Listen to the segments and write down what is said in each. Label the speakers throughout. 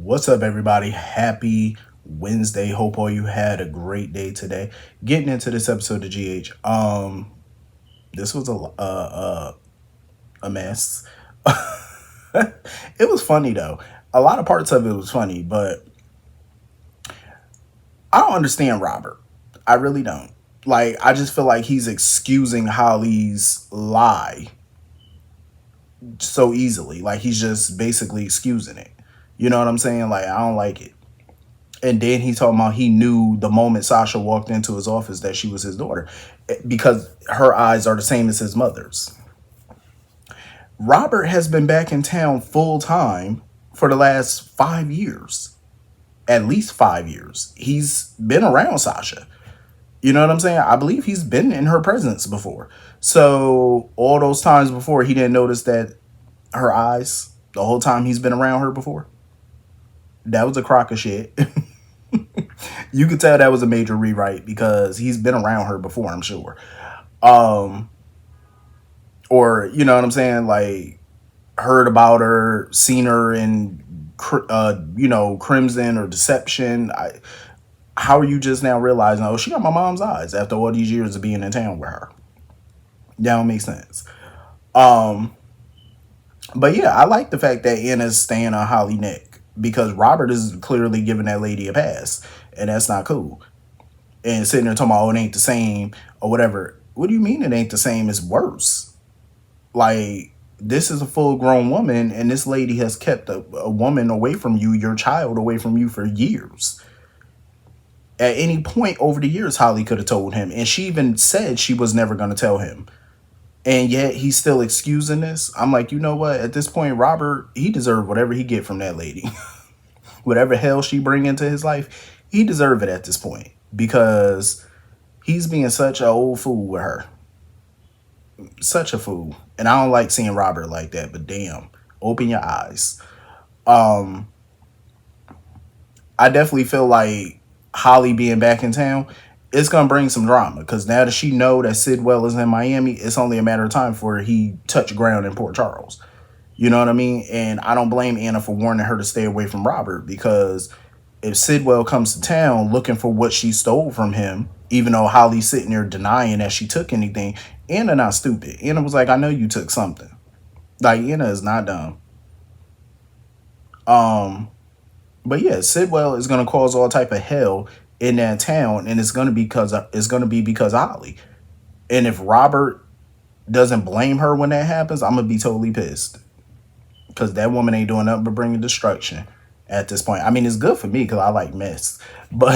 Speaker 1: What's up, everybody? Happy Wednesday. Hope all you had a great day today. Getting into this episode of GH. This was a mess. It was funny though. A lot of parts of it was funny, but I don't understand Robert. I really don't. Like, I just feel like he's excusing Holly's lie so easily. Like, he's just basically excusing it. You know what I'm saying? Like, I don't like it. And then he talking about he knew the moment Sasha walked into his office that she was his daughter because her eyes are the same as his mother's. Robert has been back in town full time for the last 5 years. At least 5 years. He's been around Sasha. You know what I'm saying? I believe he's been in her presence before. So all those times before, he didn't notice that her eyes, the whole time he's been around her before. That was a crock of shit. You could tell that was a major rewrite because he's been around her before, I'm sure. Or, you know what I'm saying? Like, heard about her, seen her in, Crimson or Deception. How are you just now realizing, oh, she got my mom's eyes after all these years of being in town with her? That don't make sense. But yeah, I like the fact that Anna's staying on Holly neck because Robert is clearly giving that lady a pass, and that's not cool. And sitting there talking about, oh, it ain't the same or whatever. What do you mean it ain't the same? It's worse. Like, this is a full-grown woman, and this lady has kept a woman away from you, your child away from you for years. At any point over the years, Holly could have told him, and she even said she was never going to tell him. And yet he's still excusing this. I'm like, you know what? At this point, Robert, he deserved whatever he get from that lady. Whatever hell she bring into his life, he deserved it at this point because he's being such an old fool with her. Such a fool. And I don't like seeing Robert like that, but damn, open your eyes. I definitely feel like Holly being back in town, it's gonna bring some drama because now that she know that Sidwell is in Miami, it's only a matter of time before he touch ground in Port Charles. You know what I mean? And I don't blame Anna for warning her to stay away from Robert because if Sidwell comes to town looking for what she stole from him, even though Holly's sitting there denying that she took anything, Anna not stupid. Anna was like, I know you took something. Like, Anna is not dumb. But yeah, Sidwell is gonna cause all type of hell in that town, and it's gonna be because of Holly. And if Robert doesn't blame her when that happens, I'm gonna be totally pissed because that woman ain't doing nothing but bringing destruction at this point. I mean, it's good for me because I like mess, but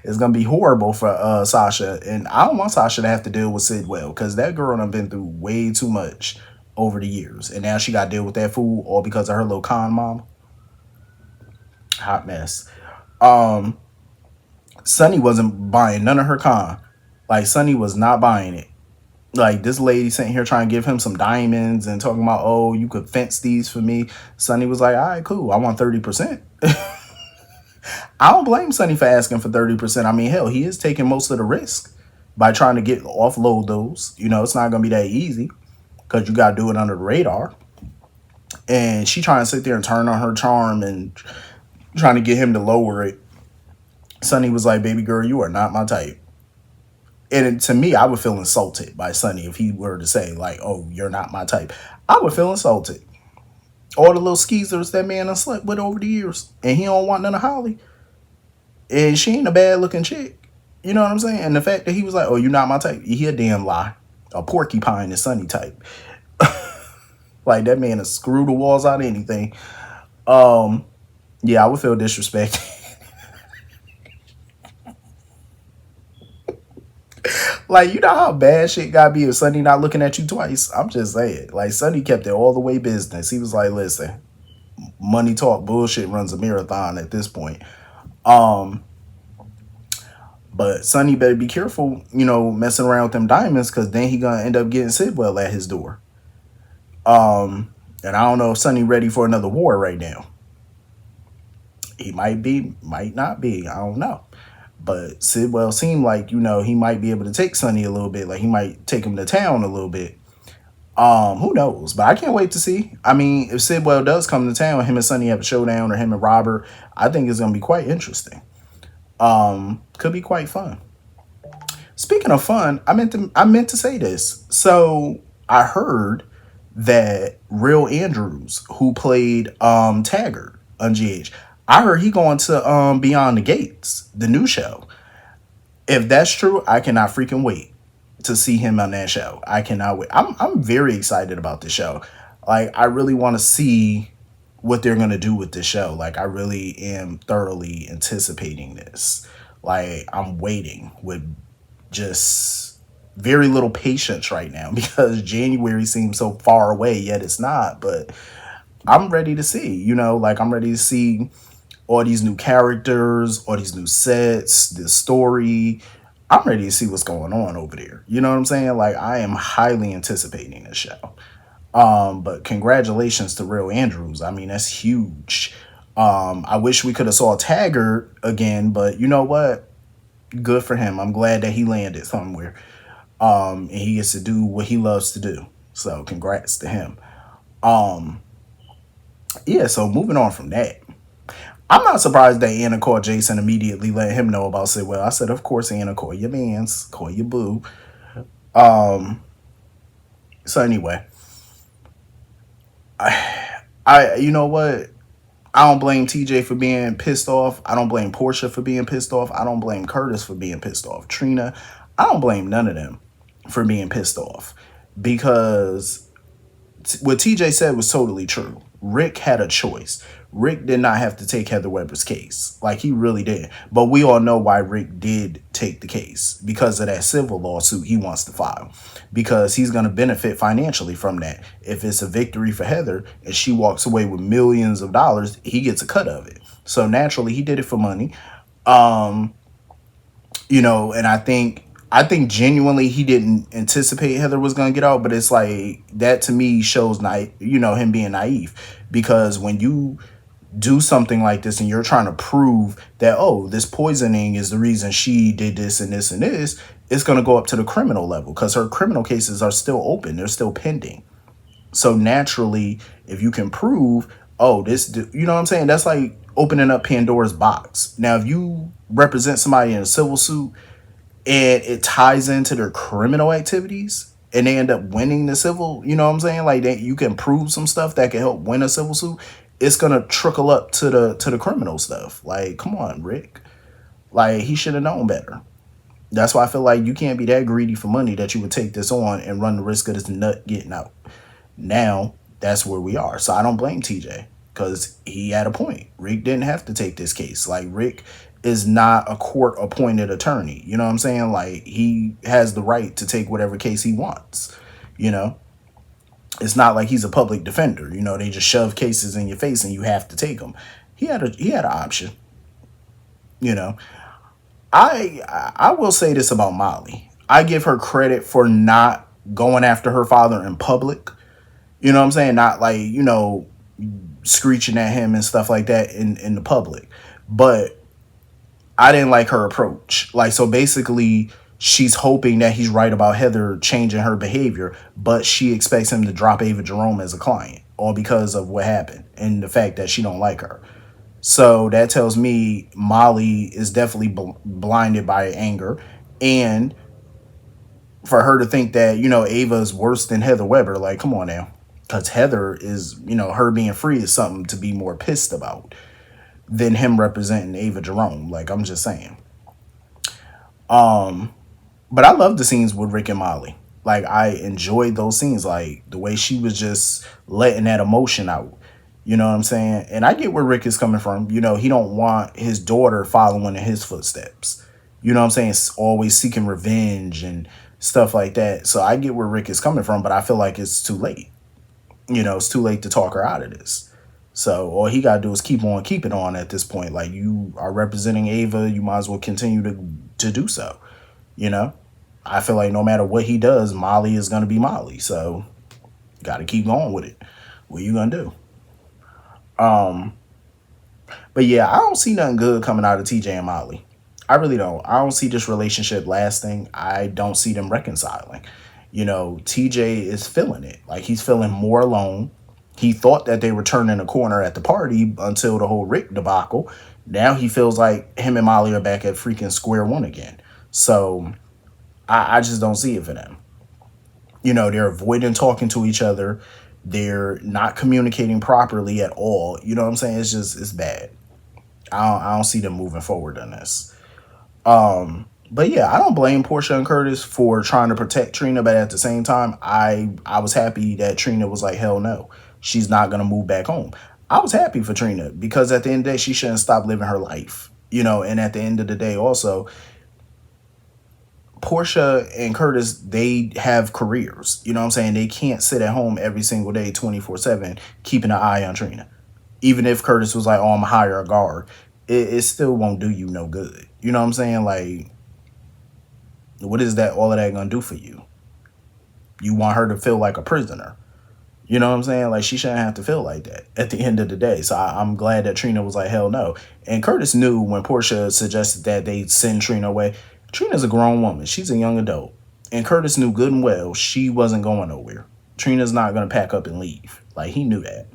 Speaker 1: it's gonna be horrible for Sasha, and I don't want Sasha to have to deal with Sidwell because that girl done been through way too much over the years, and now she got to deal with that fool all because of her little con mom. Hot mess. Sonny wasn't buying none of her con. Like, Sonny was not buying it. Like, this lady sitting here trying to give him some diamonds and talking about, oh, you could fence these for me. Sonny was like, all right, cool. I want 30%. I don't blame Sonny for asking for 30%. I mean, hell, he is taking most of the risk by trying to get offload those. You know, it's not going to be that easy because you got to do it under the radar. And she trying to sit there and turn on her charm and trying to get him to lower it. Sonny was like, baby girl, you are not my type. And to me, I would feel insulted by Sonny if he were to say, like, oh, you're not my type. I would feel insulted. All the little skeezers that man done slept with over the years. And he don't want none of Holly. And she ain't a bad looking chick. You know what I'm saying? And the fact that he was like, oh, you're not my type. He a damn lie. A porcupine is Sonny type. Like, that man has screwed the walls out of anything. Yeah, I would feel disrespected. Like, you know how bad shit gotta be if Sonny not looking at you twice? I'm just saying. Like, Sonny kept it all the way business. He was like, listen, money talk, bullshit runs a marathon at this point. But Sonny better be careful, messing around with them diamonds because then he gonna end up getting Sidwell at his door. And I don't know if Sonny ready for another war right now. He might be, might not be. I don't know. But Sidwell seemed like, he might be able to take Sonny a little bit. Like, he might take him to town a little bit. Who knows? But I can't wait to see. I mean, if Sidwell does come to town, him and Sonny have a showdown, or him and Robert, I think it's gonna be quite interesting. Could be quite fun. Speaking of fun, I meant to say this. So I heard that Real Andrews, who played Taggart on GH, I heard he going to Beyond the Gates, the new show. If that's true, I cannot freaking wait to see him on that show. I cannot wait. I'm very excited about this show. Like I really want to see what they're gonna do with this show. Like I really am thoroughly anticipating this. Like I'm waiting with just very little patience right now because January seems so far away, yet it's not. But I'm ready to see, like I'm ready to see all these new characters, all these new sets, this story. I'm ready to see what's going on over there. You know what I'm saying? Like I am highly anticipating this show. But congratulations to Real Andrews. I mean, that's huge. I wish we could have saw Taggart again, but you know what? Good for him. I'm glad that he landed somewhere. And he gets to do what he loves to do. So congrats to him. Um, yeah, so moving on from that. I'm not surprised that Anna called Jason immediately, let him know about Sidwell. I said, of course, Anna, call your mans, call your boo. Um, so anyway, you know what? I don't blame TJ for being pissed off. I don't blame Portia for being pissed off. I don't blame Curtis for being pissed off. Trina, I don't blame none of them for being pissed off because what TJ said was totally true. Rick had a choice. Rick did not have to take Heather Weber's case. Like, he really did. But we all know why Rick did take the case. Because of that civil lawsuit he wants to file. Because he's going to benefit financially from that. If it's a victory for Heather and she walks away with millions of dollars, he gets a cut of it. So naturally, he did it for money. Um, and I think genuinely he didn't anticipate Heather was gonna get out, but it's like that to me shows him being naive because when you do something like this and you're trying to prove that this poisoning is the reason she did this and this and this, it's gonna go up to the criminal level because her criminal cases are still open, they're still pending. So naturally, if you can prove, you know what I'm saying, that's like opening up Pandora's box. Now, if you represent somebody in a civil suit and it ties into their criminal activities and they end up winning the civil, you know what I'm saying? Like you can prove some stuff that can help win a civil suit. It's gonna trickle up to the criminal stuff. Like, come on, Rick. Like he should have known better. That's why I feel like you can't be that greedy for money that you would take this on and run the risk of this nut getting out. Now that's where we are. So I don't blame TJ because he had a point. Rick didn't have to take this case. Like Rick is not a court appointed attorney. You know what I'm saying? Like he has the right to take whatever case he wants. You know, it's not like he's a public defender. They just shove cases in your face and you have to take them. He had an option. You know, I will say this about Molly. I give her credit for not going after her father in public. You know what I'm saying? Not like, screeching at him and stuff like that in the public. But I didn't like her approach. Like, so basically, she's hoping that he's right about Heather changing her behavior, but she expects him to drop Ava Jerome as a client, all because of what happened and the fact that she don't like her. So that tells me Molly is definitely blinded by anger, and for her to think that Ava is worse than Heather Weber, like, come on now, because Heather is her being free is something to be more pissed about than him representing Ava Jerome. Like, I'm just saying. But I love the scenes with Rick and Molly. Like, I enjoyed those scenes, like the way she was just letting that emotion out. You know what I'm saying? And I get where Rick is coming from. He don't want his daughter following in his footsteps. You know what I'm saying? It's always seeking revenge and stuff like that. So I get where Rick is coming from, but I feel like it's too late. It's too late to talk her out of this. So all he got to do is keep on keeping on at this point. Like, you are representing Ava, you might as well continue to do so. I feel like no matter what he does, Molly is going to be Molly. So got to keep going with it. What you going to do? But yeah, I don't see nothing good coming out of TJ and Molly. I really don't. I don't see this relationship lasting. I don't see them reconciling. TJ is feeling it. Like, he's feeling more alone. He thought that they were turning a corner at the party until the whole Rick debacle. Now he feels like him and Molly are back at freaking square one again. So I just don't see it for them. They're avoiding talking to each other. They're not communicating properly at all. You know what I'm saying? It's bad. I don't see them moving forward on this. But yeah, I don't blame Portia and Curtis for trying to protect Trina, but at the same time, I was happy that Trina was like, hell no, she's not gonna move back home. I was happy for Trina because at the end of the day, she shouldn't stop living her life. And at the end of the day, also, Portia and Curtis, they have careers. You know what I'm saying? They can't sit at home every single day, 24/7, keeping an eye on Trina. Even if Curtis was like, oh, I'm gonna hire a guard, it still won't do you no good. You know what I'm saying? Like, what is that? All of that gonna do for you? You want her to feel like a prisoner. You know what I'm saying? Like, she shouldn't have to feel like that at the end of the day. So I'm glad that Trina was like, hell no. And Curtis knew when Portia suggested that they send Trina away. Trina's a grown woman. She's a young adult. And Curtis knew good and well she wasn't going nowhere. Trina's not going to pack up and leave. Like, he knew that.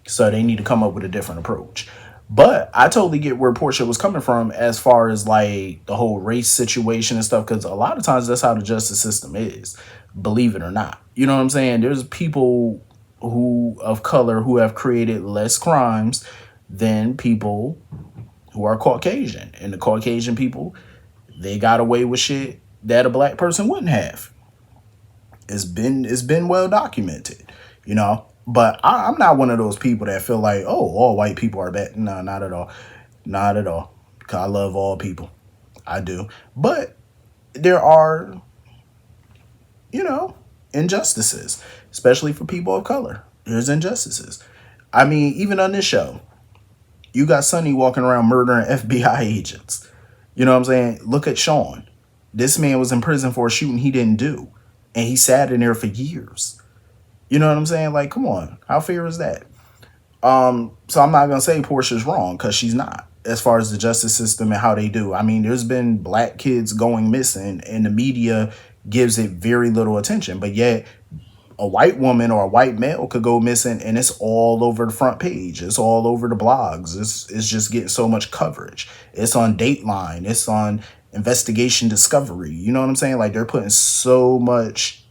Speaker 1: So they need to come up with a different approach. But I totally get where Portia was coming from as far as like the whole race situation and stuff, because a lot of times that's how the justice system is, believe it or not. You know what I'm saying? There's people who of color who have created less crimes than people who are Caucasian. And the Caucasian people, they got away with shit that a black person wouldn't have. It's been well documented, But I'm not one of those people that feel like, oh, all white people are bad. No, not at all. Not at all. 'Cause I love all people. I do. But there are, injustices, especially for people of color. There's injustices. I mean, even on this show, you got Sonny walking around murdering FBI agents. You know what I'm saying? Look at Sean. This man was in prison for a shooting he didn't do. And he sat in there for years. You know what I'm saying? Like, come on. How fair is that? So I'm not going to say Portia's wrong, because she's not, as far as the justice system and how they do. I mean, there's been black kids going missing and the media gives it very little attention. But yet a white woman or a white male could go missing and it's all over the front page. It's all over the blogs. It's just getting so much coverage. It's on Dateline. It's on Investigation Discovery. You know what I'm saying? Like, they're putting so much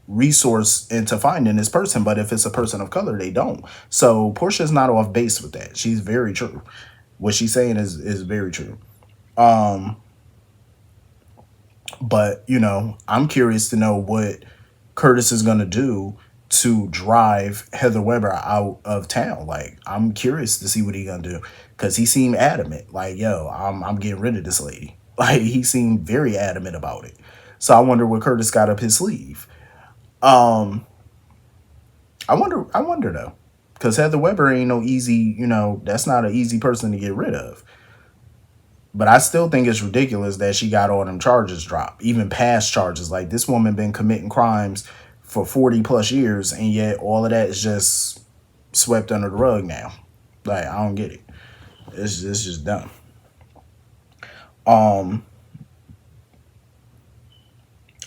Speaker 1: resource into finding this person, but if it's a person of color, they don't. So Portia's not off base with that. She's very true. What she's saying is very true. But I'm curious to know what Curtis is gonna do to drive Heather Weber out of town. Like, I'm curious to see what he's gonna do, because he seemed adamant. Like, yo, I'm getting rid of this lady. Like, he seemed very adamant about it. So I wonder what Curtis got up his sleeve. I wonder though, because Heather Weber ain't no easy, that's not an easy person to get rid of. But I still think it's ridiculous that she got all them charges dropped, even past charges. Like, this woman been committing crimes for 40 plus years, and yet all of that is just swept under the rug now. Like, I don't get it. It's just dumb.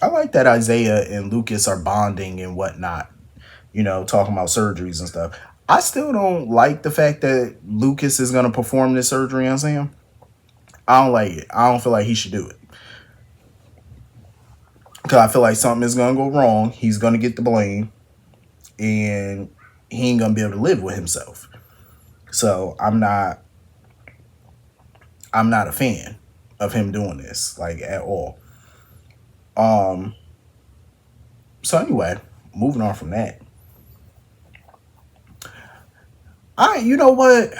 Speaker 1: I like that Isaiah and Lucas are bonding and whatnot, talking about surgeries and stuff. I still don't like the fact that Lucas is going to perform this surgery on Sam. I don't like it. I don't feel like he should do it. Because I feel like something is going to go wrong. He's going to get the blame. And he ain't going to be able to live with himself. So I'm not a fan of him doing this, like, at all. So anyway, moving on from that. You know what?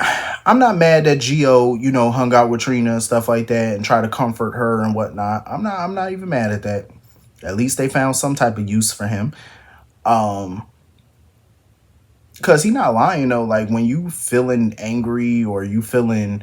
Speaker 1: I'm not mad that Gio, hung out with Trina and stuff like that and try to comfort her and whatnot. I'm not even mad at that. At least they found some type of use for him. Because he's not lying, though. Like, when you feeling angry or you feeling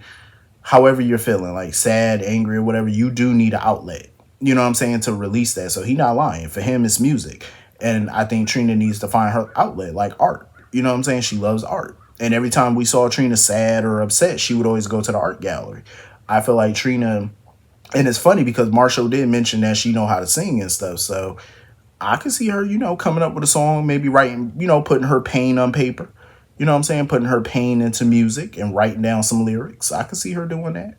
Speaker 1: however you're feeling, like sad, angry, or whatever, you do need an outlet. You know what I'm saying? To release that. So he not lying. For him, it's music. And I think Trina needs to find her outlet, like art. You know what I'm saying? She loves art. And every time we saw Trina sad or upset, she would always go to the art gallery. I feel like Trina, and it's funny because Marshall did mention that she know how to sing and stuff. So I could see her, coming up with a song, maybe writing, putting her pain on paper. You know what I'm saying? Putting her pain into music and writing down some lyrics. I could see her doing that.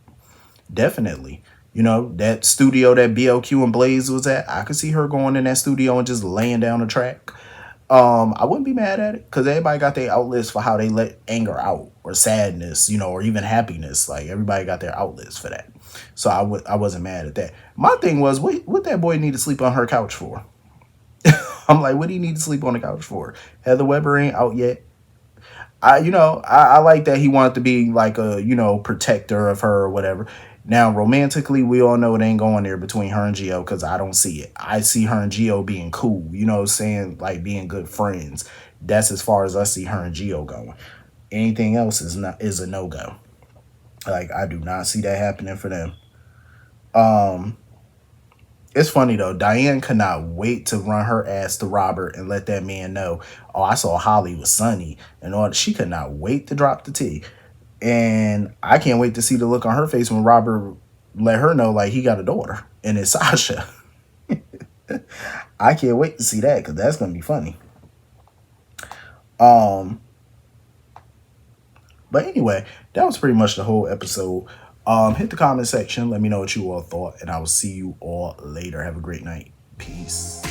Speaker 1: Definitely. That studio that BLQ and Blaze was at, I could see her going in that studio and just laying down a track. I wouldn't be mad at it because everybody got their outlets for how they let anger out or sadness, or even happiness. Like everybody got their outlets for that. So I wasn't mad at that. My thing was, what that boy need to sleep on her couch for? I'm like, what do you need to sleep on the couch for? Heather Weber ain't out yet. I like that he wanted to be like a, protector of her or whatever. Now, romantically, we all know it ain't going there between her and Gio because I don't see it. I see her and Gio being cool, saying like being good friends. That's as far as I see her and Gio going. Anything else is a no go. Like I do not see that happening for them. Um, it's funny though. Diane could not wait to run her ass to Robert and let that man know. Oh, I saw Holly with Sonny and all. She could not wait to drop the tea. And I can't wait to see the look on her face when Robert let her know like he got a daughter and it's Sasha. I can't wait to see that because that's gonna be funny. Um, but anyway, that was pretty much the whole episode. Hit the comment section, let me know what you all thought, and I will see you all later. Have a great night. Peace.